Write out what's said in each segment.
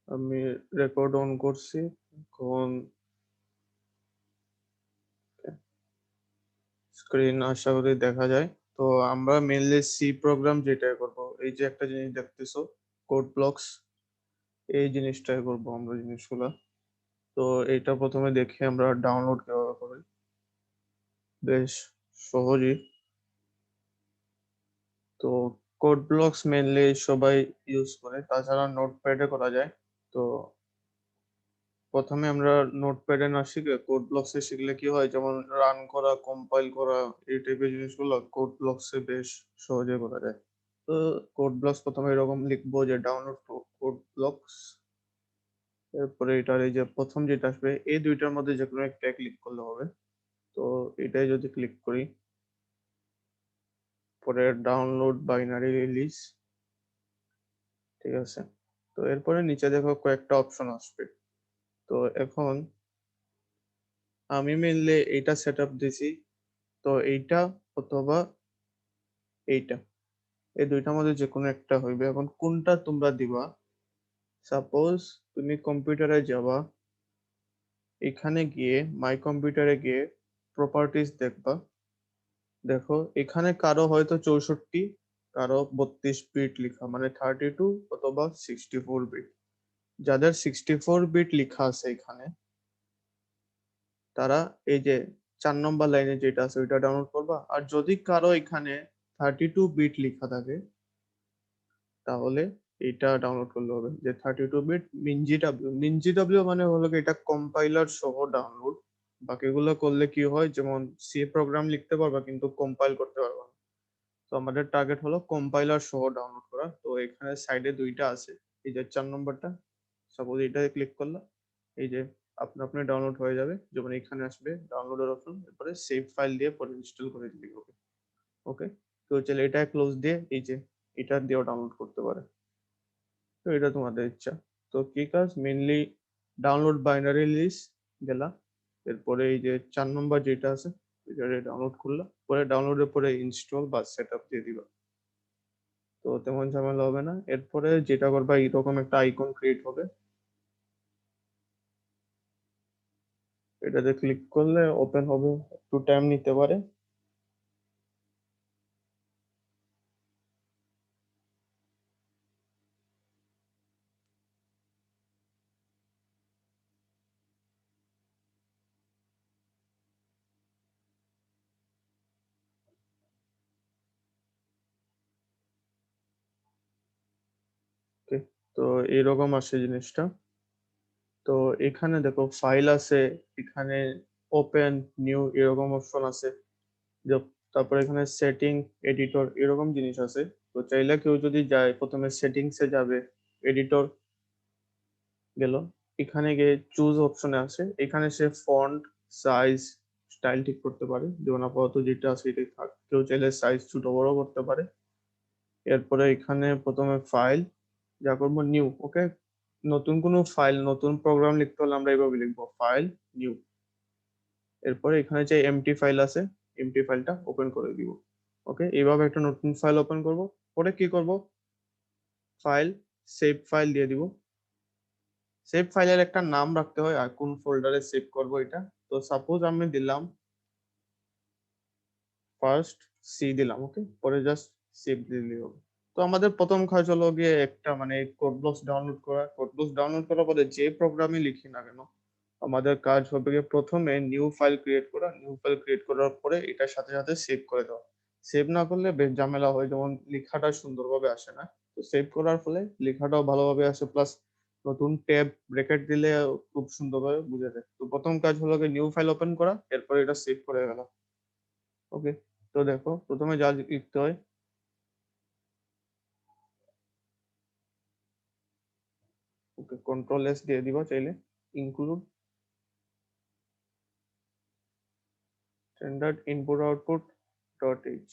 আমি record on করছি। এখন স্ক্রিন আশা করি দেখা যায়। তো আমরা মেইনলি সি প্রোগ্রাম যেটাই করব। এই যে একটা জিনিস দেখতেছো কোড ব্লকস, এই জিনিসটাই করব আমরা জিনিসগুলা। তো এটা প্রথমে দেখি আমরা ডাউনলোড কিভাবে করি। বেশ সহজই। তো কোড ব্লকস মেইনলি সবাই ইউজ করে, তাছাড়া নোটপ্যাডে করা যায়। তো প্রথমে আমরা নোটপ্যাডে না শিখে কোড ব্লকসে শিখলে কি হয়, যেমন রান করা, কম্পাইল করা, এই টাইপের জিনিসগুলো কোড ব্লকসে বেশ সহজে করা যায়। তো কোড ব্লকস প্রথমে এরকম লিখবো যে ডাউনলোড কোড ব্লকস। এরপরে এটার এই যে প্রথম যেটা আসবে এই দুইটার মধ্যে যে কোনো একটা ক্লিক করলে হবে। তো এটাই যদি ক্লিক করি, পরে ডাউনলোড বাইনারি রিলিজ, ঠিক আছে। তো এরপরে নিচে দেখো কয়েকটা অপশন আসবে। তো এখন আমি মেনলি এইটা সেট আপ দিছি। তো এইটা অথবা এইটা, এই দুইটার মধ্যে যে কোনো একটা হইবে। এখন কোনটা তোমরা দিবা, সাপোজ তুমি কম্পিউটারে যাবা, এখানে গিয়ে মাই কম্পিউটারে গিয়ে প্রপার্টিজ দেখবা। দেখো এখানে কারো হয়তো 64, কারো 32 বিট লিখা, মানে 32 অথবা 64 বিট। যাদের 64 বিট লিখা আছে এখানে, তারা এই যে 4 নম্বর লাইনে যেটা আছে ওইটা ডাউনলোড করবা। আর যদি কারো এখানে 32 বিট লিখা থাকে, তাহলে এটা ডাউনলোড করলে হবে, যে 32 বিট মিনজি ডাব্লিউ মানে হলো কি, এটা কম্পাইলার সহ ডাউনলোড। বাকিগুলো করলে কি হয়, যেমন সি প্রোগ্রাম লিখতে পারবা কিন্তু কম্পাইল করতে পারবা না। তো আমাদের টার্গেট হলো কম্পাইলার সহ ডাউনলোড করা। তো এখানে সাইডে দুইটা আছে, এই যে 4 নম্বরটা, সাপোজ এটাতে ক্লিক করলাম, এই যে আপনা আপনি ডাউনলোড হয়ে যাবে। যেমন এখানে আসবে ডাউনলোডের অপশন, এরপরে সেভ ফাইল দিয়ে পরে ইনস্টল করে দিতে হবে। ওকে, তো চলে এটা ক্লোজ দিয়ে এই যে এটা দিয়েও ডাউনলোড করতে পারে। তো এটা তোমাদের ইচ্ছা। তো কি কাজ, মেইনলি ডাউনলোড বাইনারি লিস্ট গেলা, এরপরে এই যে 4 নম্বর যেটা আছে এটা ডাউনলোড করলা, পরে ডাউনলোডের পরে ইনস্টল বা সেট আপ দিয়ে দিবা। তো তেমন ঝামেলা হবে না। এরপরে যেটা করবা, এইরকম একটা আইকন ক্রিয়েট হবে, এটাতে ক্লিক করলে ওপেন হবে, একটু টাইম নিতে পারে। ওকে, তো এইরকম আসে জিনিসটা। তো এখানে দেখো ফাইল আছে, এখানে ওপেন, নিউ এরকম অপশন আছে। তারপর এখানে সেটিং, এডিটর এরকম জিনিস আছে। তো চাইলে কেউ যদি যায়, প্রথমে সেটিংস এ যাবে, এডিটর গেল, এখানে গিয়ে চুজ অপশনে আছে, এখানে সে ফন্ট, সাইজ, স্টাইল ঠিক করতে পারে। যেমন আপাতত যেটা আছে এটাই থাক, কেউ চাইলে সাইজ ছোট বড় করতে পারে। এরপরে এখানে প্রথমে ফাইল, যা করবো নিউ। ওকে, নতুন কোনো ফাইল, নতুন প্রোগ্রাম লিখতে হলে আমরা এইভাবে লিখবো, ফাইল নিউ। এরপরে এখানে যে এমটি ফাইল আছে, এমটি ফাইলটা ওপেন করে দিব। ওকে, এইভাবে একটা নতুন ফাইল ওপেন করব। পরে কি করব, ফাইল, সেভ ফাইল দিয়ে দিব। সেভ ফাইলের একটা নাম রাখতে হয়, আর কোন ফোল্ডারে সেভ করব এটা। তো সাপোজ আমি দিলাম ফার্স্ট সি দিলাম। ওকে, পরে জাস্ট সেভ দিলেই হবে। তো আমাদের প্রথম কাজ হলো গিয়ে একটা মানে কোড ব্লকস ডাউনলোড করা। কোড ব্লকস ডাউনলোড করার পরে যে প্রোগ্রামই লিখি না কেন, আমাদের কাজ হবে গিয়ে প্রথমে নিউ ফাইল ক্রিয়েট করা। নিউ ফাইল ক্রিয়েট করার পরে এটার সাথে সাথে সেভ করে দেওয়া। সেভ না করলে বেশ ঝামেলা হয়, যেমন লেখাটা সুন্দরভাবে আসে না। তো সেভ করার ফলে লেখাটাও ভালোভাবে আসে, প্লাস নতুন ট্যাব ব্র্যাকেট দিলে খুব সুন্দরভাবে বুঝা যায়। তো প্রথম কাজ হলো গিয়ে নিউ ফাইল ওপেন করা, এরপরে এটা সেভ করে গেল। ওকে, তো দেখো প্রথমে যা লিখতে হয়, ওকে কন্ট্রোল এস দিয়ে দিবা চাইলে, include standard input output dot h.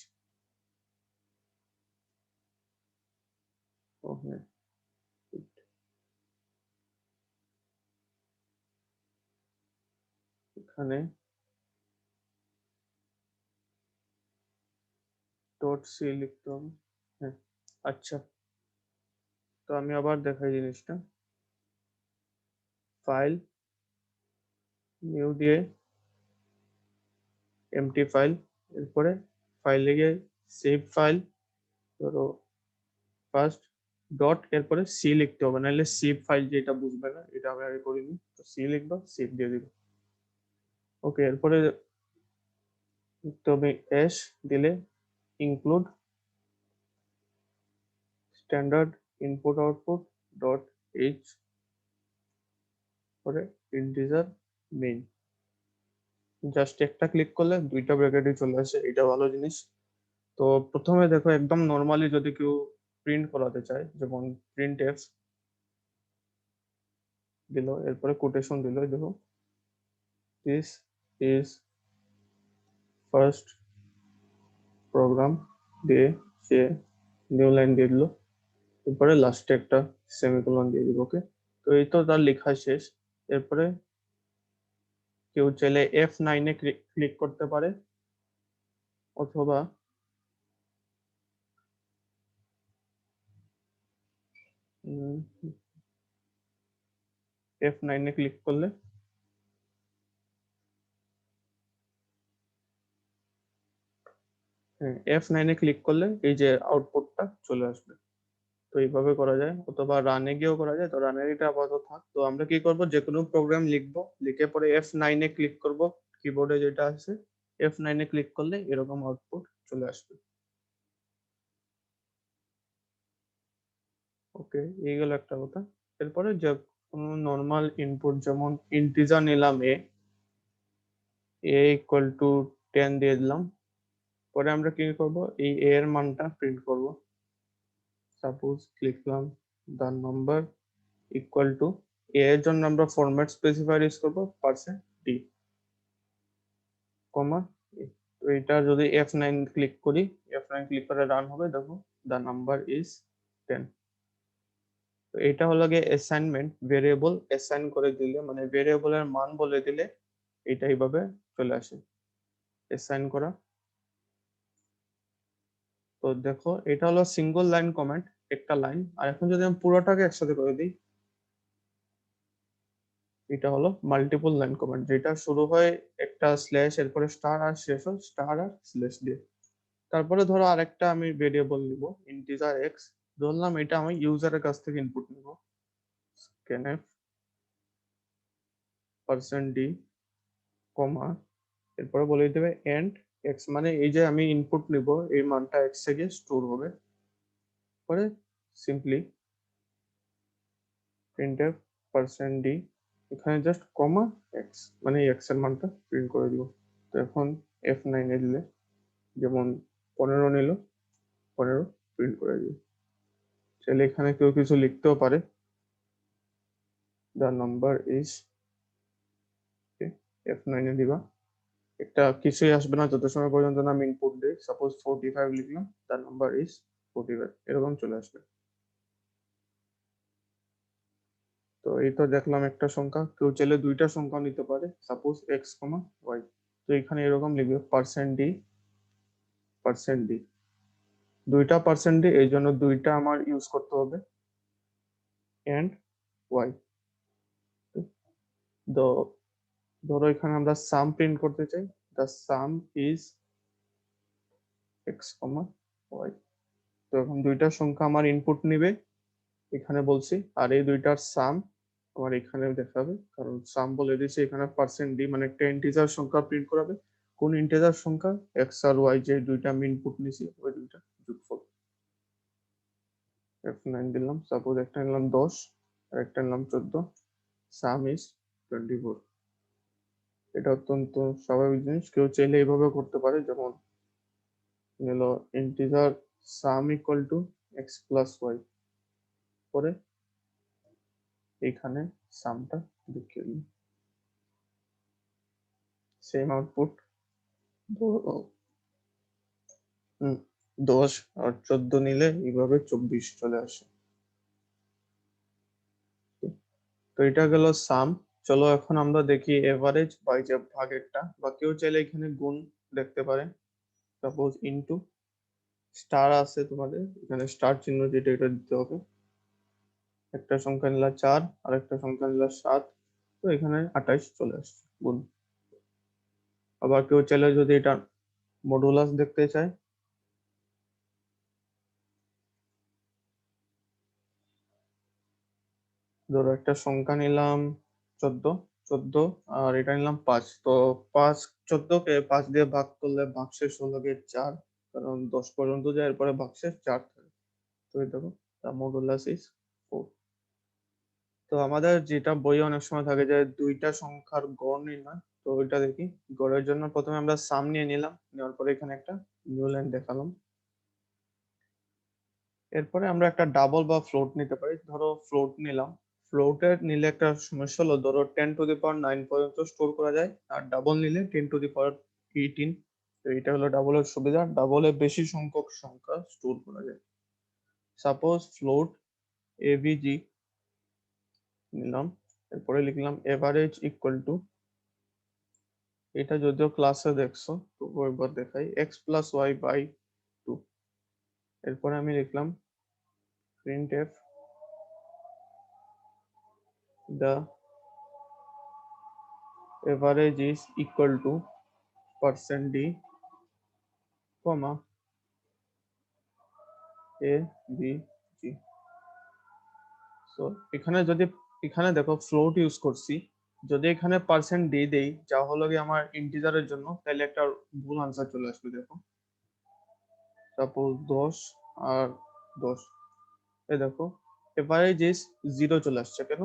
Okay, এখানে ডট সি লিখতে হবে। হ্যাঁ, আচ্ছা, তো আমি আবার দেখাই জিনিসটা। ফাইল নিউ দিয়ে এমটি ফাইল, এরপরে ফাইলে গিয়ে সেভ ফাইল, ধরো ফার্স্ট ডট, এরপরে সি লিখতে হবে, নাহলে সিভ ফাইল যেটা বুঝবে না, এটা আমি আগে করিনি, তো সি লিখবা, সেভ দিয়ে দিব। ওকে, এরপরে লিখতে হবে এস, দিলে include standard input output dot H, পরে ইন্টিজার মেইন। জাস্ট একটা ক্লিক করলে দুইটা ব্র্যাকেটে চলে আসে, এটা ভালো জিনিস। তো প্রথমে দেখো একদম নর্মালি যদি কেউ প্রিন্ট করাতে চায়, যেমন প্রিন্ট এফ দিল, এরপরে কোটেশন দিল, দেখো দিস ইজ ফার্স্ট প্রোগ্রাম দিয়ে সে নিউ লাইন দিয়ে দিল, এরপরে লাস্টে একটা সেমিকোলন দিয়ে দিব। ওকে, তো এই তো তার লেখা শেষ। এরপরে কেউ চাইলে F9 ক্লিক করতে পারে, অথবা F9 ক্লিক করলে F9 ক্লিক করলে এই যে আউটপুটটা চলে আসবে। তো এইভাবে করা যায়, অথবা রানে গিয়েও করা যায়। তো রানের এটা আপাতত থাক। তো আমরা কি করব, যে কোনো প্রোগ্রাম লিখবো, লিখে পরে F9 ক্লিক করব, কিবোর্ডে যেটা আছে F9 ক্লিক করলে এরকম আউটপুট চলে আসবে। ওকে, এই গেল একটা কথা। এরপরে যে কোনো নর্মাল ইনপুট, যেমন ইন্টিজার নিলাম a ইকুয়াল টু 10 দিয়ে দিলাম, পরে আমরা কি করব, এই a এর মানটা প্রিন্ট করব। সাপোজ লিখলাম the number equal to, a এর জন্য আমরা ফরম্যাট স্পেসিফায়ার ইউজ করব %d, কমা a। তো এটা যদি F9 ক্লিক করি, F9 ক্লিক করে রান হবে, দেখো the number is 10। তো এটা হলো গিয়ে অ্যাসাইনমেন্ট, ভেরিয়েবল অ্যাসাইন করে দিলে, মানে ভেরিয়েবলের মান বলে দিলে এটা এইভাবে চলে আসে, অ্যাসাইন করা। তো দেখো এটা হলো সিঙ্গল লাইন কমেন্ট, একটা লাইন। আর এখন যদি আমি পুরোটাকে একসাথে করে দিই, এটা হলো মাল্টিপল লাইন কমেন্ট, যেটা শুরু হয় একটা স্ল্যাশ, এরপরে স্টার, আর শেষ হয় স্টার আর স্ল্যাশ দিয়ে। তারপরে ধরো আরেকটা আমি ভেরিয়েবল নিব, ইন্টিজার এক্স, ধরলাম এটা আমি ইউজারের কাছ থেকে ইনপুট নিব, scanf %d, কমা, এরপরে বলে দিতে হবে এন্ড এক্স, মানে এই যে আমি ইনপুট নিব এই মানটা এক্স এ গিয়ে স্টোর হবে। পরে সিম্পলি printf %d, এখানে জাস্ট কমা এক্স, মানে এক্স এর মানটা প্রিন্ট করে দিব। তো এখন F9 এ দিলে, যেমন 15 নিল, 15 প্রিন্ট করে দিব। চাইলে এখানে কেউ কিছু লিখতেও পারে, the number is, F9 এ দিবা, একটা কিছুই আসবে না যত সময় পর্যন্ত না আমি ইনপুট দিই। সাপোজ 45 লিখলাম, the number is 45, এরকম চলে আসবে। তো এই তো দেখলাম একটা সংখ্যা, কেউ চাইলে দুইটা সংখ্যা নিতে পারে, সাপোজ x, y। তো এখানে এরকম লিখবে %d, %d, দুইটা %d, এই জন্য দুইটা আমার ইউজ করতে হবে, এন্ড y। তো ধরো এখানে আমরা সাম প্রিন্ট করতে চাই, the sum is x, y। তো এখন দুইটা সংখ্যা আমার ইনপুট নিবে এখানে বলছি, আর এই দুইটার সাম আমার এখানে দেখাবে, কারণ সাম বলে দিয়েছে এখানে %d, মানে একটা ইন্টিজার সংখ্যা প্রিন্ট করাবে। কোন ইন্টিজার সংখ্যা, এক্স আর ওয়াই, যে দুইটা আমি ইনপুট নিছি ওই দুইটা যোগফল। F9 দিলাম, সাপোজ একটা নিলাম 10 আর একটা নিলাম 14, সাম ইজ 24। এটা অত্যন্ত স্বাভাবিক জিনিস, কেউ চাইলে এইভাবে করতে পারে, যেমন নিল integer sum equal to x plus y, পরে এইখানে সামটা দেখিয়ে দিই, সেম আউটপুট। 10 আর 14 নিলে এইভাবে 24 চলে আসে। তো এটা গেল সাম। চলো এখন আমরা দেখি এভারেজ বা যে ভাগেরটা, বা কেউ চাইলে এখানে গুণ দেখতে পারে, সাপোজ ইনটু, স্টার আছে তোমাদের এখানে, স্টার চিহ্ন যেটা, এটা দিতে হবে। একটা সংখ্যা নিলা 4 আর একটা সংখ্যা নিলা 7, তো এখানে 28 চলে আসছে গুণ। আবার কেউ চাইলে যদি এটা মডুলাস দেখতে চায়, ধরো একটা সংখ্যা নিলাম 14, 14 আর এটা নিলাম 5। তো 5, 14 কে 5 দিয়ে ভাগ করলে ভাগশেষ হলো গিয়ে 4, কারণ 10 পর্যন্ত যায়, এরপরে ভাগশেষ 4 থাকে। তো এই দেখো the modulus is 4। তো আমাদের যেটা বইয়ে অনেক সময় থাকে যে দুইটা সংখ্যার গড় নির্ণয়, তো ওইটা দেখি। গড়ের জন্য প্রথমে আমরা সাম নিয়ে নিলাম, নেওয়ার পরে এখানে একটা নিউ লাইন দেখালাম। এরপরে আমরা একটা ডাবল বা ফ্লোট নিতে পারি। ধরো ফ্লোট নিলাম, ফ্লোটের নিলে একটা সমস্যা হলো, ধরো 10⁹ পর্যন্ত স্টোর করা যায়, আর ডাবল নিলে 10⁻18। তো এটা হলো ডাবলের সুবিধা, ডাবলে বেশি সংখ্যক সংখ্যা স্টোর করা যায়। সাপোজ ফ্লোট এভিজি নিলাম, এরপরে লিখলাম এভারেজ ইকুয়াল টু, এটা যদিও ক্লাসে দেখছো তবু একবার দেখাই, x+y/2। এরপরে আমি লিখলাম printf the average is equal to %d, comma a b g। So এখানে দেখো ফ্লোট ইউজ করছি, যদি এখানে %d দেই যা হলো কি আমার ইন্টিজারের জন্য, তাহলে একটা ভুল আনসার চলে আসবে। দেখো সাপোজ 10 আর 10, এই দেখো এভারেজ ইজ 0 চলে আসছে। কেন?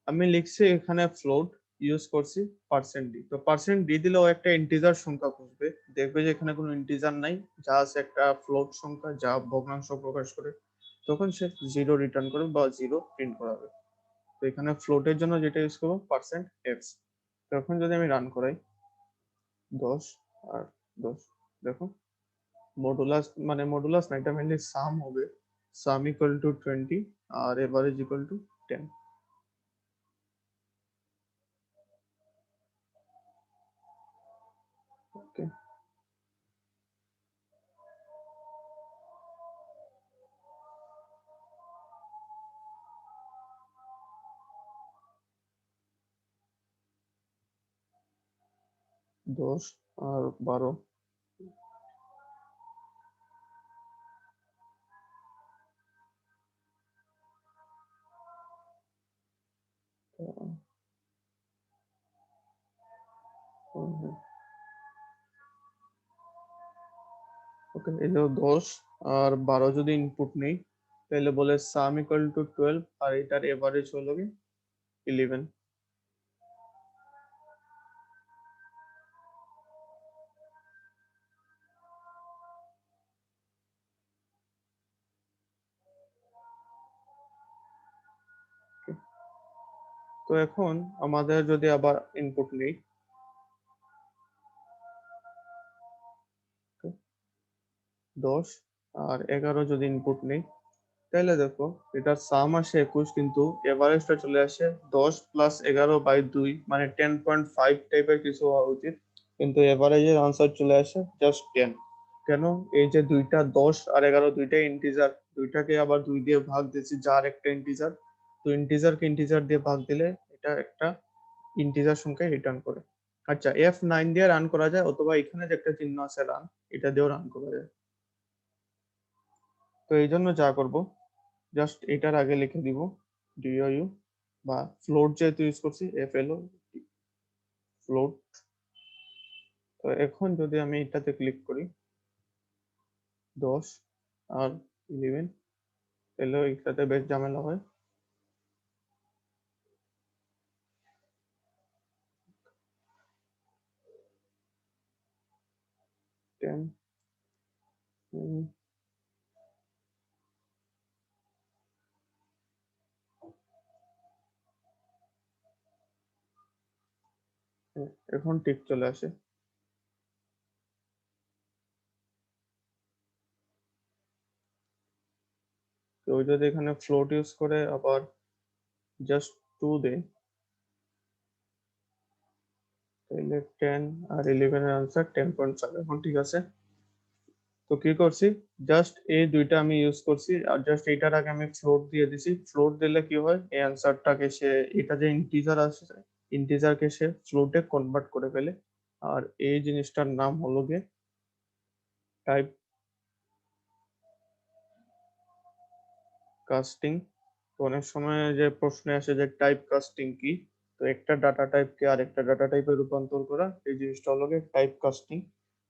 আমি লিখছি এখানে ফ্লোট ইউজ করছি %d, তো %d দিলেও একটা ইন্টিজার সংখ্যা খুঁজবে, দেখবে যে এখানে কোনো ইন্টিজার নাই, যা আছে একটা ফ্লোট সংখ্যা যা ভগ্নাংশ প্রকাশ করে, তখন সে 0 রিটার্ন করবে বা 0 প্রিন্ট করাবে। তো এখানে ফ্লোটের জন্য যেটা ইউজ করবো %x। তখন যদি আমি রান করাই 10 আর 10, দেখো মডুলাস, মানে মডুলাস না, এটা মেনলি সাম হবে। সাম ইকুয়াল টু 20 আর এভারেজ ইকুয়াল টু 10। ওকে, 10 আর 12, ওকে, এই যে 10 আর 12 যদি ইনপুট নেই, তাহলে বলে সাম ইকুয়াল টু 12 আর এটার এভারেজ হলো কি 11। তো এখন আমাদের যদি আবার ইনপুট নেই, 10 আর 11 যদি ইনপুট নেই, তাহলে দেখো এটার সাম আসে 21, কিন্তু এভারেজটা চলে আসে 10 + 11/2, মানে 10.5 টাইপের কিছু হওয়া উচিত, কিন্তু এভারেজের আনসার চলে আসে জাস্ট 10। কেন? এই যে দুইটা 10 আর 11 দুইটাই ইন্টিজার, দুইটাকে আবার 2 দিয়ে ভাগ দিয়েছি যার একটা ইন্টিজার, তো ইন্টিজারকে ইন্টিজার দিয়ে ভাগ দিলে এটা একটা ইন্টিজার সংখ্যা রিটার্ন করে। আচ্ছা, F9 দিয়ে রান করা যায়, অথবা এখানে যে একটা চিহ্ন আছে রান, এটা দিয়েও রান করা যায়। তো এই জন্য যা করব, জাস্ট এটার আগে লিখে দিব ডিইউ, বা ফ্লোট যেহেতু ইউজ করছি FLO ফ্লোট। তো এখন যদি আমি এটাতে ক্লিক করি 10 আর 11, তাহলে এটাতে বেশ ঝামেলা হয়। 10, এখন ঠিক চলে আসে। কেউ যদি এখানে ফ্লোট ইউজ করে আবার জাস্ট 2 দেয়, তাহলে 10 আর 11 এর আনসার 10.5। এখন ঠিক আছে। তো কি করছি, জাস্ট এই দুইটা আমি ইউজ করছি, আর জাস্ট এইটার আগে আমি ফ্লোট দিয়ে দিছি। ফ্লোট দিলে কি হয়, এই অ্যান্সারটাকে সে, এটা যে ইন্টিজার আসছে, ইন্টিজারকে সে ফ্লোটে কনভার্ট করে ফেলে। আর এই জিনিসটার নাম হলো গিয়ে টাইপ কাস্টিং। তো অনেক সময় যে প্রশ্নে আসে যে টাইপ কাস্টিং কি, তো একটা ডাটা টাইপকে আর একটা ডাটা টাইপে রূপান্তর করা, এই জিনিসটা হলো গিয়ে টাইপ কাস্টিং।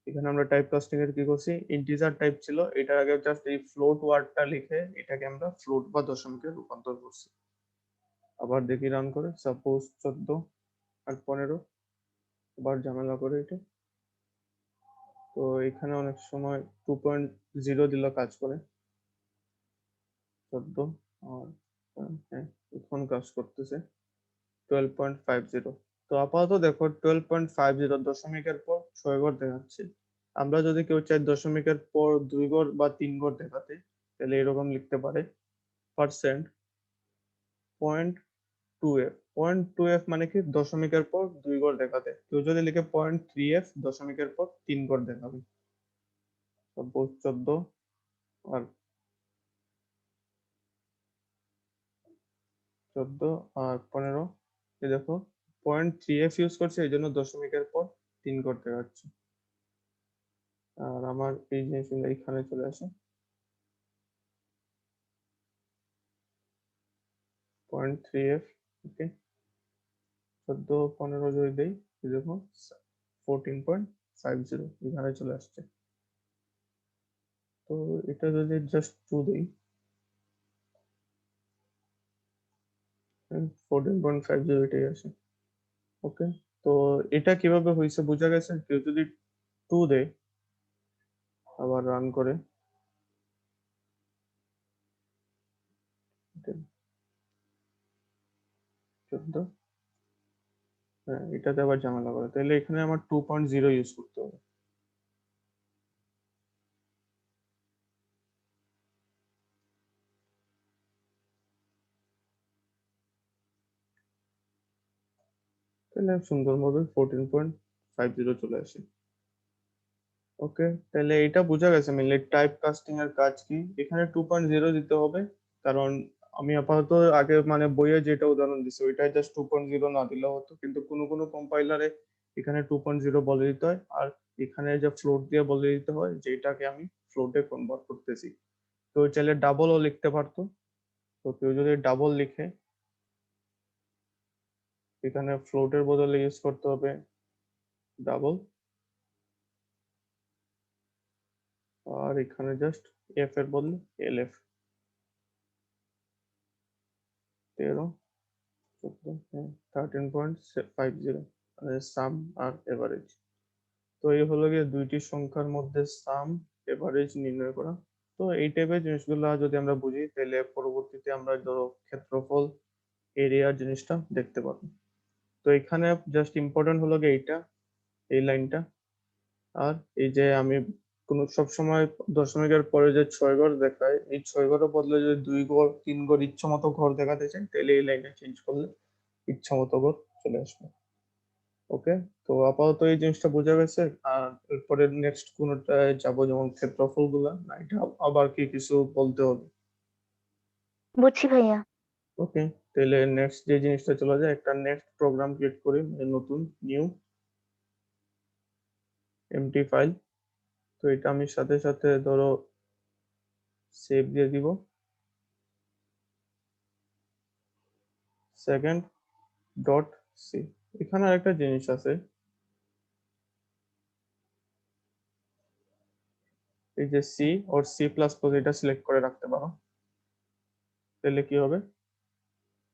এখানে আমরা টাইপ কাস্টিং এর কি করছি, ইন্টিজার টাইপ ছিল, এটার আগে জাস্ট এই ফ্লোট ওয়ার্ডটা লিখে এটাকে আমরা ফ্লোট বা দশমিকে রূপান্তর করছি। আবার দেখি রান করে, সাপোজ 14 আর 15, আবার ঝামেলা করে এটা। তো এখানে অনেক সময় 2.0 দিলে কাজ করে, 14 আর হ্যাঁ এখন কাজ করতেছে 12.50। তো আপাতত দেখো 12.50 দশমিকের পর 6 ঘর দেখাচ্ছে। আমরা যদি কেউ চাই দশমিকের পর 2 ঘর বা 3 ঘর দেখাতে, তাহলে এরকম লিখতে পারে percent point 2f। Point 2f মানে কি, দশমিকের পর 2 ঘর দেখাতে। কেউ যদি লিখে 0.3f, দশমিকের পর 3 ঘর দেখাবে। সাপোজ 14 আর 15, এই দেখো 0.3f ইউজ করছে, এই জন্য দশমিকের পর 3 ঘর দেখাচ্ছে। আর আমার এই জিনিসগুলো এখানে চলে আসে 0.3f। ওকে, 14 15 যদি দেই, এই দেখো 14.50 এখানে চলে আসছে। তো এটা যদি জাস্ট 2 দেই, 14.50 এটাই আসে। ওকে, তো এটা কিভাবে হয়েছে বোঝা গেছে। কেউ যদি 2 দেয়, আবার রান করে, 14, হ্যাঁ এটাতে আবার ঝামেলা করে, তাহলে এখানে আমার 2.0 ইউজ করতে হবে। তাহলে সুন্দরভাবে 14.50 চলে আসে। ওকে, তাহলে এটা বোঝা গেছে মেনলি টাইপ কাস্টিং এর কাজ কি। এখানে 2.0 দিতে হবে, কারণ আমি আপাতত আগে মানে বইয়ে যেটা উদাহরণ দিচ্ছি ওইটাই জাস্ট 2.0 না দিলেও হতো, কিন্তু কোনো কোনো কম্পাইলারে এখানে 2.0 বলে দিতে হয়। আর এখানে যে ফ্লোট দিয়ে বলে দিতে হয় যেটাকে আমি ফ্লোটে কনভার্ট করতেছি। তো চাইলে ডাবলও লিখতে পারতো। তো কেউ যদি ডাবল লিখে, এখানে ফ্লোটের বদলে ইউজ করতে হবে ডাবল, আর এখানে জাস্ট এফ এর বদলে এলএফ। 13 13.50 সাম আর এভারেজ। তো এই হলো গিয়ে দুইটি সংখ্যার মধ্যে সাম এভারেজ নির্ণয় করা। তো এই টাইপের জিনিসগুলো যদি আমরা বুঝি, তাহলে পরবর্তীতে আমরা ধরো ক্ষেত্রফল, এরিয়ার জিনিসটা দেখতে পাবো। তো এখানে জাস্ট ইম্পর্টেন্ট হলো গিয়ে এইটা, এই লাইনটা। আর এই যে আমি কোন সবসময় দশমিকের পরে যে 6 ঘর দেখায়, এই 6 ঘরের বদলে যদি 2 ঘর 3 ঘর ইচ্ছা মতো ঘর দেখাতে চাই, তাহলে এই লাইনে চেঞ্জ করলে ইচ্ছা মতো ঘর চলে আসবে। ওকে, তো আপাতত এই জিনিসটা বোঝা গেছে। আর এরপরে নেক্সট কোনটায় যাব, যেমন ক্ষেত্রফল গুলা, না এটা আবার কি কিছু বলতে হবে? বুঝছি ভাইয়া। ওকে, তাহলে নেক্সট যে জিনিসটা চলে যায়, একটা নেক্সট প্রোগ্রাম ক্রিয়েট করি, মানে নতুন নিউ এমটি ফাইল। তো এটা আমি সাথে সাথে ধরো সেভ দিয়ে দিব। Second dot C. এখানে আরেকটা জিনিস আছে, এই যে C or C plus plus, এটা সিলেক্ট করে রাখতে পারো। তাহলে কি হবে,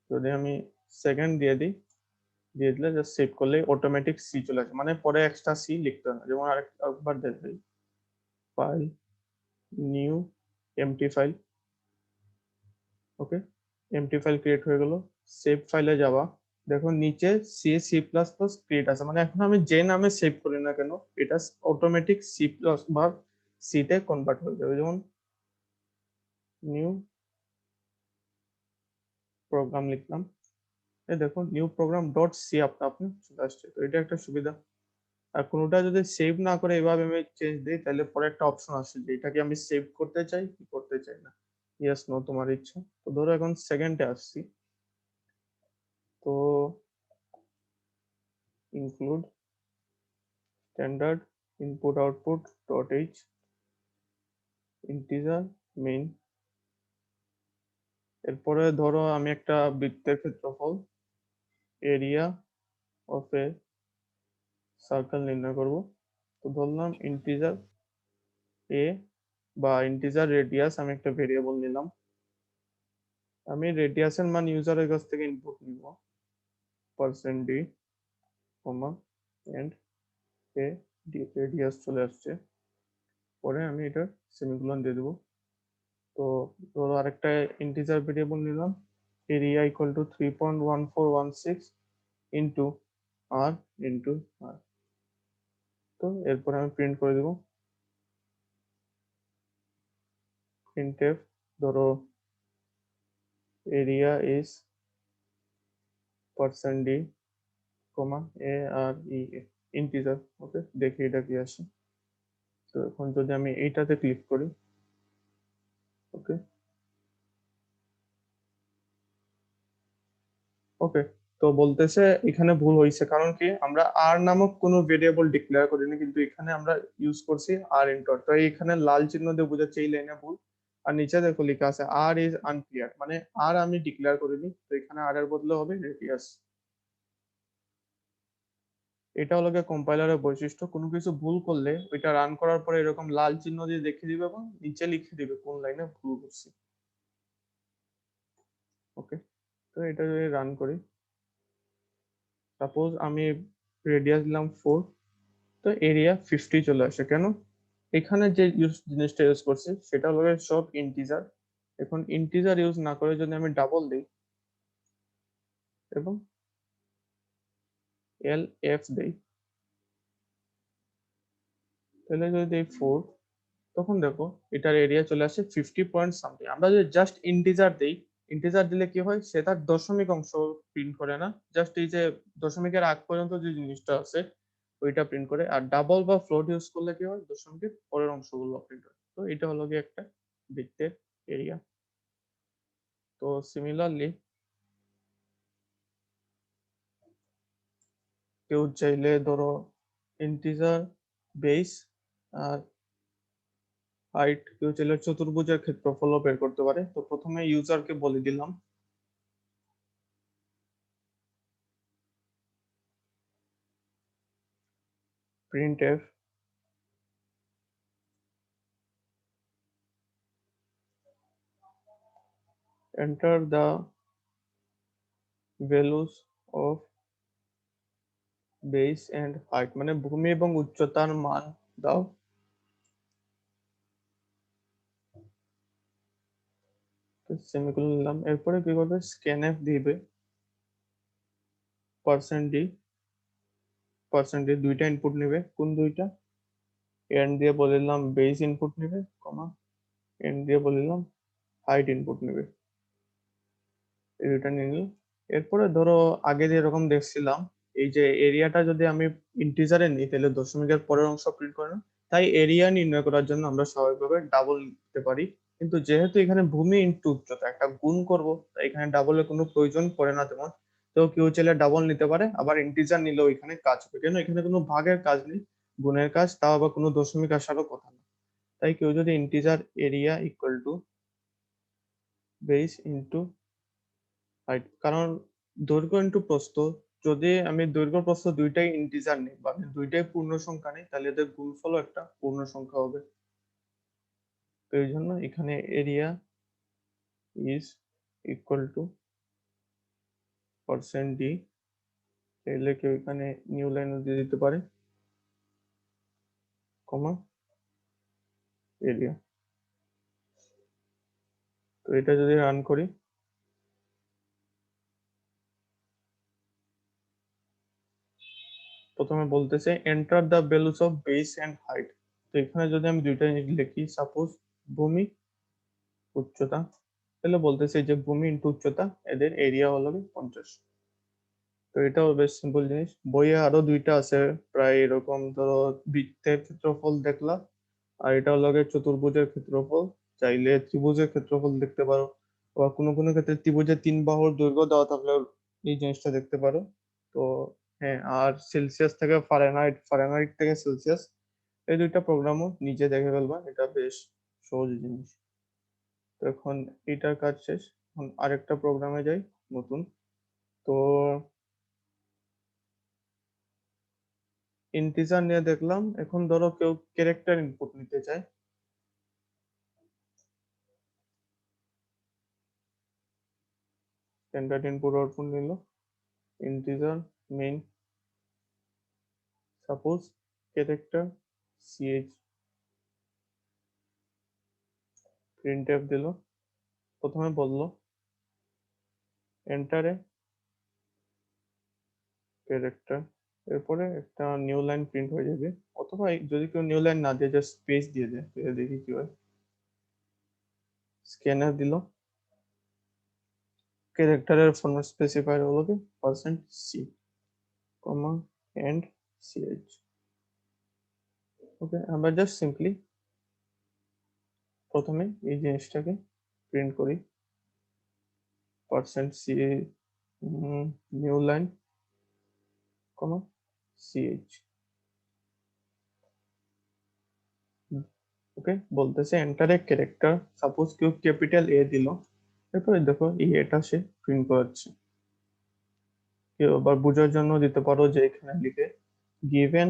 যদি আমি সেকেন্ড দিয়ে দিই, দিয়ে দিলে জাস্ট সেভ করলে অটোমেটিক সি চলে আসে, মানে পরে এক্সট্রা সি লিখতে হয় না। যেমন আরেকবার দেখবে, file new empty file. Okay, empty file create হয়ে গেল। সেভ ফাইলে যাওয়া, দেখো নিচে C C plus plus create আছে, মানে এখন আমি যে নামে সেভ করি না কেন, এটা অটোমেটিক সি প্লাস বা সি তে কনভার্ট হয়ে যাবে। যেমন নিউ প্রোগ্রাম লিখলাম, এই দেখো নিউ প্রোগ্রাম ডট সি আপনা আপনি চলে আসছে। তো এটা একটা সুবিধা। আর কোনোটা যদি সেভ না করে এভাবে আমি চেঞ্জ দিই তাহলে পরে একটা অপশন আসে যে এটাকে আমি সেভ করতে চাই কি করতে চাই না। ইয়েস নো তোমার ইচ্ছা। তো ধরো এখন সেকেন্ডে আসছি, তো include standard input output dot H integer main. এরপরে ধরো আমি একটা বৃত্তের ক্ষেত্রফল এরিয়া অফ এ সার্কেল নির্ণয় করব। তো ধরলাম ইন্টিজার এ বা ইন্টিজার রেডিয়াস, আমি একটা ভেরিয়েবল নিলাম। আমি রেডিয়াসের মান ইউজারের কাছ থেকে ইনপুট নিব %d, এন্ড এ রেডিয়াস চলে আসছে। পরে আমি এটা সেমিকোলন দিয়ে দেবো। তো ধরো আরেকটা ইন্টিজার ভেরিয়েবল নিলাম, area equal to 3.1416 into r into r. তো এরপরে আমি প্রিন্ট করে দেবো printf ধরো area is %d, a r e integer. Okay, দেখি এটা কি আসে। তো এখন যদি আমি এইটাতে ক্লিক করি, ওকে ওকে, তো বলতেছে এখানে ভুল হয়েছে, কারণ কি আমরা আর নামক কোনো ভেরিয়েবল ডিক্লেয়ার করিনি, কিন্তু এখানে আমরা ইউজ করছি আর ইন্টার। তো এখানে লাল চিহ্ন দিয়ে বোঝাচ্ছে এই লাইনে ভুল। আর নিচে দেখো লেখা আছে আর ইজ আনক্লিয়ার, মানে আর আমি ডিক্লেয়ার করিনি, তো এখানে আর এর বদলে হবে রেডিয়াস। এটা হলো গিয়ে কম্পাইলারের বৈশিষ্ট্য, কোনো কিছু ভুল করলে ওইটা রান করার পরে এরকম লাল চিহ্ন দিয়ে দেখিয়ে দিবে এবং নিচে লিখে দিবে কোন লাইনে ভুল করছি। ওকে, তো এটা যদি রান করি, সাপোজ আমি রেডিয়াস দিলাম 4, তো এরিয়া 50 চলে আসে। কেন? এখানে যে জিনিসটা ইউজ করছি সেটা হলো সব ইন্টিজার। এখন ইন্টিজার ইউজ না করে যদি আমি ডাবল দিই এবং এল এফ দেই, তাহলে যদি দেই 4, তখন দেখো এটার এরিয়া চলে আসে 50 পয়েন্ট সামথিং। আমরা যদি জাস্ট ইন্টিজার দেই, ইন্টিজার দিলে কি হয়, সে তার দশমিক অংশ প্রিন্ট করে না, জাস্ট এই যে দশমিকের আগ পর্যন্ত যে জিনিসটা আছে ওইটা প্রিন্ট করে। আর ডাবল বা ফ্লোট ইউজ করলে কি হয়, দশমিকের পরের অংশগুলো প্রিন্ট করে। তো এটা হলো গিয়ে একটা বৃত্তের এরিয়া। তো সিমিলারলি কেউ চাইলে ধরো ইন্টিজার বেস আর হাইট, কেউ চাইলে চতুর্ভুজের ক্ষেত্রফলও বের করতে পারে। তো প্রথমে ইউজারকে বলে দিলাম printf enter the values of base and height, মানে ভূমি এবং উচ্চতার মান দাও। সেমিকোলন নিলাম। এরপরে কি করবে, scanf দিবে %d, দুইটা ইনপুট নেবে। কোন দুইটা? এন্ড দিয়ে বলে দিলাম বেস ইনপুট নেবে, এন্ড দিয়ে বলে দিলাম হাইট ইনপুট নেবে। এই দুইটা নিয়ে নিল। এরপরে ধরো আগে যেরকম দেখছিলাম, এই যে এরিয়াটা যদি আমি ইন্টিজারে নিই তাহলে দশমিকের পরের অংশ প্রিন্ট করে না, তাই এরিয়া নির্ণয় করার জন্য আমরা স্বাভাবিকভাবে ডাবল নিতে পারি। কিন্তু যেহেতু এখানে ভূমি ইনটু উচ্চতা একটা গুণ করব, তাই এখানে ডাবলের কোনো প্রয়োজন পড়ে না তেমন। তো কেউ চাইলে ডাবল নিতে পারে, আবার ইন্টিজার নিলেও এখানে কাজ হবে, কেন এখানে কোনো ভাগের কাজ নেই, গুণের কাজ, তাও আবার কোনো দশমিক আসারও কথা না। তাই কেউ যদি integer area equal two base into height, কারণ দৈর্ঘ্য ইনটু প্রস্থ, যদি আমি দৈর্ঘ্য প্রস্থ দুইটাই ইন্টিজার নিই বা আমি দুইটাই পূর্ণ সংখ্যা নিই, তাহলে এদের গুণফলও একটা পূর্ণ সংখ্যা হবে। তো এই জন্য এখানে area is equal to %d, তাহলে কেউ এখানে নিউ লাইন দিয়ে দিতে পারে, কমা এরিয়া। তো এটা যদি রান করি, প্রথমে বলতেছে enter the values of base and height. তো এখানে যদি আমি দুইটা লিখি, সাপোজ ভূমি উচ্চতা, তাহলে বলতেছে যে ভূমি ইন্টু উচ্চতা, এদের এরিয়া হলো 50। তো এটাও বেশ সিম্পল জিনিস। বইয়ে আরো দুইটা আছে প্রায় এরকম, ধরো বৃত্তের ক্ষেত্রফল দেখলা, আর এটা হলো গিয়ে চতুর্ভুজের ক্ষেত্রফল। চাইলে ত্রিভুজের ক্ষেত্রফল দেখতে পারো, বা কোনো কোনো ক্ষেত্রে ত্রিভুজের 3 বাহুর দৈর্ঘ্য দেওয়া থাকলেও এই জিনিসটা দেখতে পারো। তো হ্যাঁ, আর সেলসিয়াস থেকে ফারেনহাইট, ফারেনহাইট থেকে সেলসিয়াস, এই দুইটা প্রোগ্রামও নিজে দেখে ফেলবা, এটা বেশ সহজ জিনিস। তো এখন এটার কাজ শেষ, এখন আরেকটা প্রোগ্রামে যাই নতুন। তো ইন্টিজার নিয়ে দেখলাম, এখন ধরো কেউ ক্যারেক্টার ইনপুট নিতে চায়। স্ট্যান্ডার্ড ইনপুট আউটপুট নিল, integer main, suppose character ch, printf দিল। প্রথমে বললো এন্টারে ক্যারেক্টার, এরপরে একটা নিউ লাইন প্রিন্ট হয়ে যাবে। অথবা যদি কেউ নিউ লাইন না দিয়ে জাস্ট স্পেস দিয়ে দেয়, তাহলে দেখি কি হয়। স্ক্যানার দিল, ক্যারেক্টারের ফরম্যাট স্পেসিফায়ার হলো কি %c, কমা এন্ড ch। ওকে, আমরা জাস্ট সিম্পলি প্রথমে এই জিনিসটাকে প্রিন্ট করি, %c নিউ লাইন, কমা ch। ওকে, বলতেছে এন্টার এ ক্যারেক্টার, সাপোজ কেউ ক্যাপিটাল এ দিল, এরপরে দেখো এই এটা সে প্রিন্ট করাচ্ছে। কেউ আবার বোঝার জন্য দিতে পারো যে এখানে লিখে given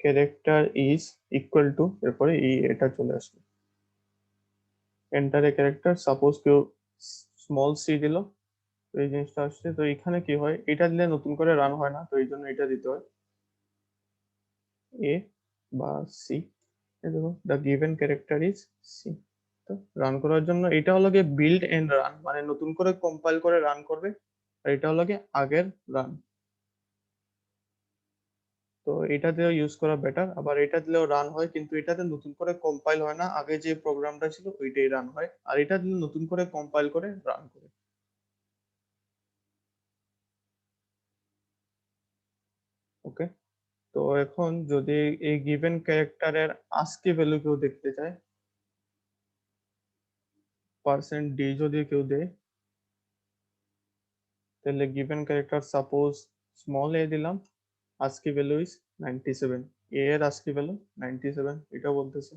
character is equal to, এরপরে এই এটা চলে আসবে। এন্টার এ ক্যারেক্টার, সাপোজ কেউ স্মল সি দিল, তো এই জিনিসটা আসছে। তো এখানে কি হয়, এটা দিলে নতুন করে রান হয় না, তো এই জন্য এটা দিতে হয় এ বা সি। দেখো the given character is C. তো রান করার জন্য এটা হলো গিয়ে বিল্ড এন্ড রান, মানে নতুন করে কম্পাইল করে রান করবে, আর এটা হলো গিয়ে আগের রান। তো এটা দিয়েও ইউজ করা বেটার, আবার এটা দিলেও রান হয়, কিন্তু এটাতে নতুন করে কম্পাইল হয় না, আগে যে প্রোগ্রামটা ছিল ওইটাই রান হয়, আর এটা দিলে নতুন করে কম্পাইল করে রান করে। ওকে, তো এখন যদি এই গিভেন ক্যারেক্টারের আস্কি ভ্যালু কেউ দেখতে চায়, %d যদি কেউ দেয়, তাহলে গিভেন ক্যারেক্টার সাপোজ স্মল এ দিলাম, আস্কি ভ্যালু ইজ 97, এ এর আস্কি ভ্যালু 97, এটা বলতেছে।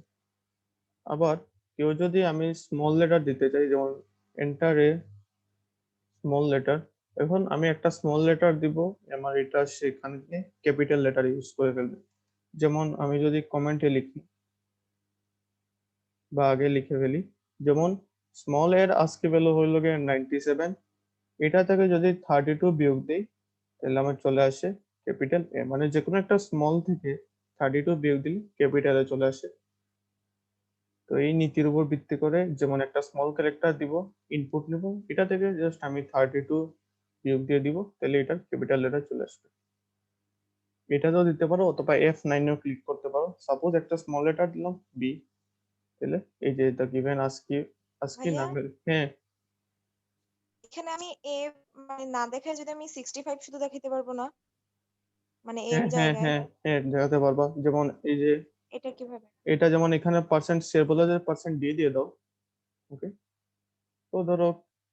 আবার কেউ যদি আমি স্মল লেটার দিতে চাই, যেমন এন্টার এ স্মল লেটার, এখন আমি একটা স্মল লেটার দিব, আমার এটা সেখানে ক্যাপিটাল লেটার ইউজ করে ফেলবে। যেমন আমি যদি কমেন্টে লিখি বা আগে লিখে ফেলি, যেমন স্মল এর আজকে ভ্যালু হইল গিয়ে 97, এটা থেকে যদি 32 বিয়োগ দিই, তাহলে আমার চলে আসে ক্যাপিটাল এ, মানে যে কোনো একটা স্মল থেকে 32 বিয়োগ দিলে ক্যাপিটালে চলে আসে। তো এই নীতির উপর ভিত্তি করে যেমন একটা স্মল ক্যারেক্টার দিব, ইনপুট নিব, এটা থেকে জাস্ট আমি 32 বিয়োগ দিয়ে দিব, তাহলে এটা ক্যাপিটাল লেটার চলে আসবে। এটাতেও দিতে পারো, অথবা F9 এও ক্লিক করতে পারো। সাপোজ একটা স্মল লেটার দিলাম বি, তাহলে এই যে দ্য গিভেন আস্কি, আস্কি ভাইয়া নামের, হ্যাঁ এখানে আমি এ মানে না দেখায় যদি আমি 65 শুধু দেখাইতে পারবো না, মানে এর হ্যাঁ হ্যাঁ জায়গায় হ্যাঁ হ্যাঁ দেখাতে পারবা। যেমন এই যে এটা কিভাবে? এটা যেমন এখানে %, বলে যে %d দিয়ে দাও। ওকে, তো ধরো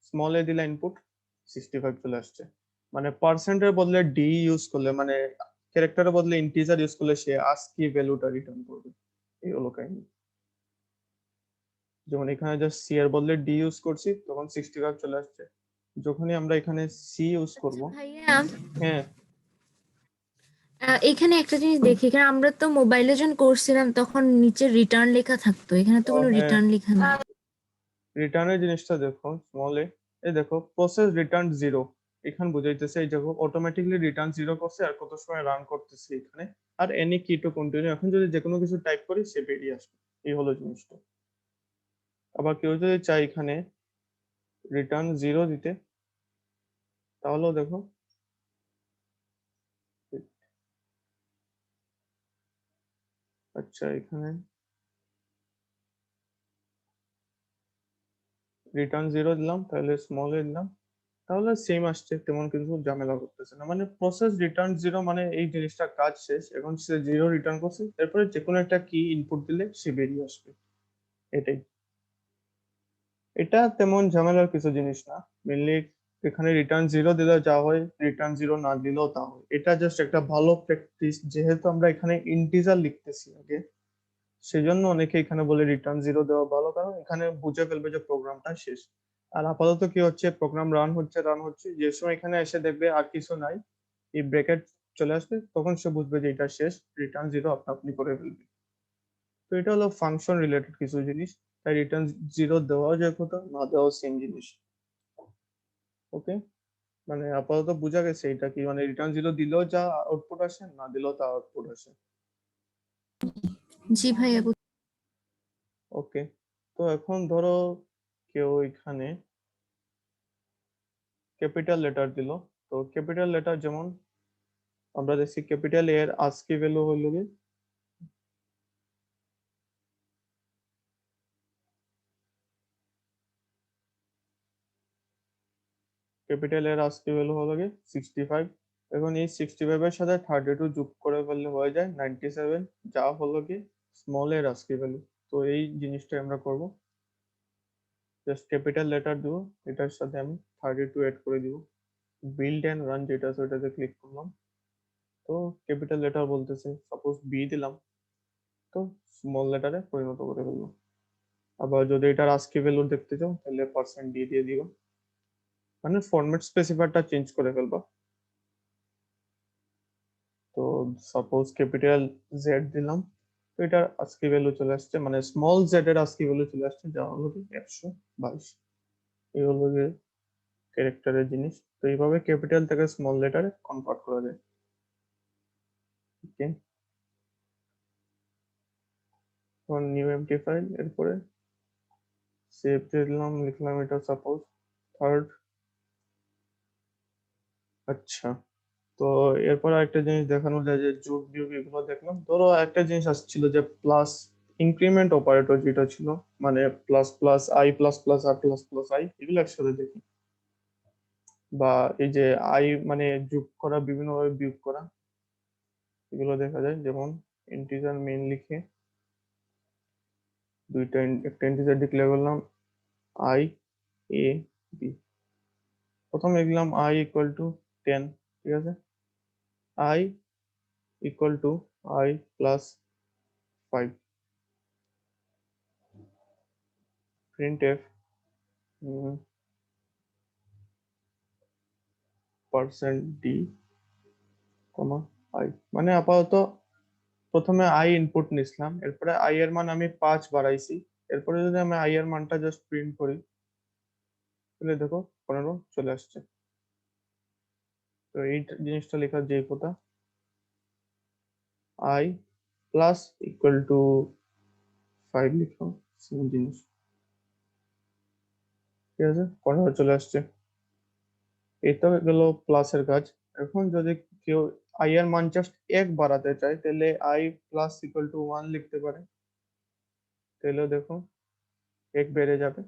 স্মল এ দিলা ইনপুট, 65 চলে আসছে। মানে পার্সেন্টের বদলে ডি ইউজ করলে, মানে ক্যারেক্টারের বদলে ইন্টিজার ইউজ করলে সে আস্কি ভ্যালুটা রিটার্ন করবে, এই হলো কাহিনী। যেমন এখানে জাস্ট সি এর বদলে ডি ইউজ করছি, তখন 65 চলে আসছে। যখনই আমরা এখানে সি ইউজ করব, আচ্ছা ভাইয়া, হ্যাঁ এখানে একটা জিনিস দেখি, এখানে আমরা তো মোবাইলে যখন করছিলাম তখন নিচে রিটার্ন লেখা থাকতো, এখানে তো কোনো হ্যাঁ, রিটার্ন লেখা নেই। রিটার্নের জিনিসটা দেখো স্মল এ, এই দেখো প্রসেস রিটার্ন 0, এখানে বুঝাইতেছে এই দেখো অটোমেটিকলি রিটার্ন 0 করছে, আর কত সময় রান করতেছে এখানে, আর এনি কি টু কন্টিনিউ, এখন যদি যে কোনো কিছু টাইপ করি সে বেরিয়ে আসবে, এই হলো জিনিসটা। আবার কেউ যদি চায় এখানে রিটার্ন 0 দিতে, তাহলেও দেখো আচ্ছা এখানে রিটার্ন 0 দিলাম, তাহলে স্মল এ দিলাম, তাহলে সেম আসছে, তেমন কিন্তু ঝামেলা করতেছে না। মানে প্রসেস রিটার্ন জিরো মানে এই জিনিসটা কাজ শেষ, এখন সে জিরো রিটার্ন করছে, এরপরে যে কোনো একটা কি ইনপুট দিলে সে বেরিয়ে আসবে, এটাই। এটা তেমন ঝামেলার কিছু জিনিস না। মেনলি এখানে রিটার্ন জিরো দিলে যা হয়, রিটার্ন জিরো না দিলেও তা হয়। এটা জাস্ট একটা ভালো প্র্যাকটিস, যেহেতু আমরা এখানে ইন্টিজার লিখতেছি আগে, সেজন্য অনেকে এখানে বলে রিটার্ন জিরো দেওয়া ভালো, কারণ এখানে বুঝে ফেলবে যে প্রোগ্রামটা শেষ। আর আপাতত কি হচ্ছে, প্রোগ্রাম রান হচ্ছে, যে সময় এখানে এসে দেখবে আর কিছু নাই, এই ব্র্যাকেট চলে আসবে, তখন সে বুঝবে যে এটা শেষ, রিটার্ন জিরো আপনা আপনি করে ফেলবে। তো এটা হলো ফাংশন রিলেটেড কিছু জিনিস, তাই রিটার্ন জিরো দেওয়াও যে কথা, না দেওয়াও সেম জিনিস। ওকে, মানে আপাতত বোঝা গেছে এটা কি, মানে রিটার্ন জিরো দিলেও যা আউটপুট আসে, না দিলেও তা আউটপুট আসে। জি ভাইয়া। ওকে, তো এখন ধরো কেউ এখানে ক্যাপিটাল লেটার দিল। তো ক্যাপিটাল লেটার যেমন আমরা দেখছি, ক্যাপিটাল এর আজকে ভ্যালু হলো কি, ক্যাপিটাল এর আজকে ভ্যালু হলো কি 65। এখন এই 65 এর সাথে 32 যোগ করে ফেললে হয়ে যায় 97, যা হলো কি স্মল এর আজকে ভ্যালু। তো এই জিনিসটা আমরা করব, জাস্ট ক্যাপিটাল লেটার দিব, এটার সাথে আমি 32 এড করে দিব, বিল্ড এন্ড রান যেটা আছে ওটাতে ক্লিক করলাম। তো ক্যাপিটাল লেটার বলতেছে, সাপোজ বি দিলাম, তো স্মল লেটারে পরিণত করে ফেলবো। আবার যদি এটার আজকে ভ্যালু দেখতে চাও, তাহলে পার্সেন্ট দিয়ে দিও, মানে ফরম্যাট স্পেসিফায়ারটা চেঞ্জ করে ফেলবা। তো সাপোজ ক্যাপিটাল জেড দিলাম, তো এটার আজকে ভ্যালু চলে আসছে, মানে স্মল জেড এর আজকে ভ্যালু চলে আসছে, যা হলো 122। এই হলো যে ক্যারেক্টারের জিনিস। তো এইভাবে ক্যাপিটাল থেকে স্মল লেটারে কনভার্ট করা যায়। ওকে, এখন নিউ এমটি ফাইল, এরপরে সেভ দিলাম, লিখলাম এটা সাপোজ থার্ড। আচ্ছা, তো এরপর একটা জিনিস দেখানো যায় যে যোগ বিয়োগ এগুলো দেখলাম। ধরো একটা জিনিস আসছিল যে প্লাস ইনক্রিমেন্ট অপারেটর যেটা ছিল, মানে plus plus i plus plus আর প্লাস প্লাস আই, এগুলো একসাথে দেখি। বা এই যে আই মানে যোগ করা, বিভিন্ন ভাবে বিয়োগ করা, এগুলো দেখা যায়। যেমন ইন্টিজার মেইন লিখে একটা ইন্টিজার ডিক্লেয়ার করলাম আই এ বি। প্রথমে লিখলাম আই ইকুয়াল টু 10, ঠিক আছে, I equal to I plus 5, printf %d, I. মানে আপাতত প্রথমে আই ইনপুট নিছিলাম, এরপরে আই এর মান আমি 5 বাড়াইছি, এরপরে যদি আমি আই এর মানটা জাস্ট প্রিন্ট করি, তাহলে দেখো 15 চলে আসছে। তো এই জিনিসটা লেখার যে কথা, আই প্লাস ইকুয়াল টু 5 লিখো, সেম জিনিস, ঠিক আছে, 15 চলে আসছে। এটা গেল প্লাসের কাজ। এখন যদি কেউ আই এর মান জাস্ট 1 বাড়াতে চায়, তাহলে আই প্লাস ইকুয়াল টু 1 লিখতে পারে, তাহলে দেখো 1 বেড়ে যাবে।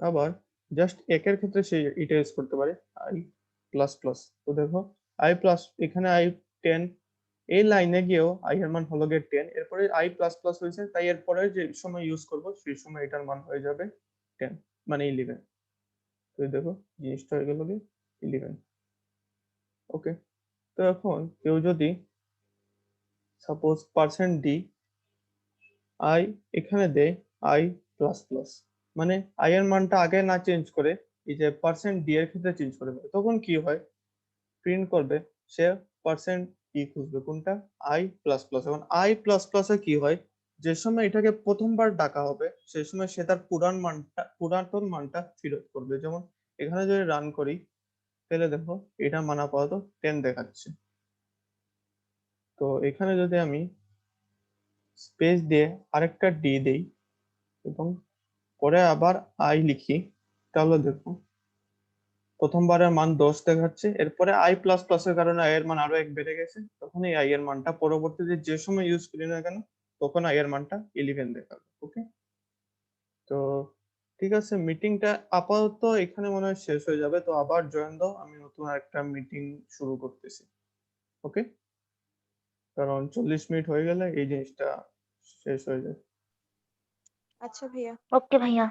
আবার জাস্ট একের ক্ষেত্রে সে এটা ইউজ করতে পারে আই প্লাস প্লাস। তো দেখো আই প্লাস, এখানে আই 10, এই লাইনে গিয়েও আই এর মান হলো গিয়ে 10, এরপরে আই প্লাস প্লাস হয়েছে, তাই এরপরে যে সময় ইউজ করব সেই সময় এটার মান হয়ে যাবে 10, মানে 11। তো দেখো জিনিসটা হয়ে গেল কি 11। ওকে, তো এখন কেউ যদি সাপোজ %d আই এখানে দেয় আই প্লাস প্লাস, মানে আই এর মানটা আগে না চেঞ্জ করে এই যে %d এর ক্ষেত্রে চেঞ্জ করে দেবে, তখন কি হয়, প্রিন্ট করবে সে %d খুঁজবে কোনটা, আই প্লাস প্লাস। এখন আই প্লাস প্লাসে কি হয়, যে সময় এটাকে প্রথমবার ডাকা হবে সেই সময় সে তার পুরাতন মানটা ফেরত করবে। যেমন এখানে যদি রান করি, তাহলে দেখো এটা মান আপাতত 10 দেখাচ্ছে। তো এখানে যদি আমি স্পেস দিয়ে আরেকটা ডি দেই এবং পরে আবার আই লিখি, তাহলে দেখো প্রথমবারের মান 10 দেখাচ্ছে, এরপরে আই প্লাস প্লাস এর কারণে আই এর মান আরো 1 বেড়ে গেছে, তখন এই আই এর মানটা পরবর্তীতে যে সময় ইউজ করি না কেন তখন আই এর মানটা 11 দেখাবে। ওকে, তো ঠিক আছে, মিটিংটা আপাতত এখানে মনে হয় শেষ হয়ে যাবে, তো আবার জয়েন দাও, আমি নতুন একটা মিটিং শুরু করতেছি। ওকে, কারণ 40 মিনিট হয়ে গেলে এই জিনিসটা শেষ হয়ে যায়। আচ্ছা ভাইয়া। ওকে ভাইয়া।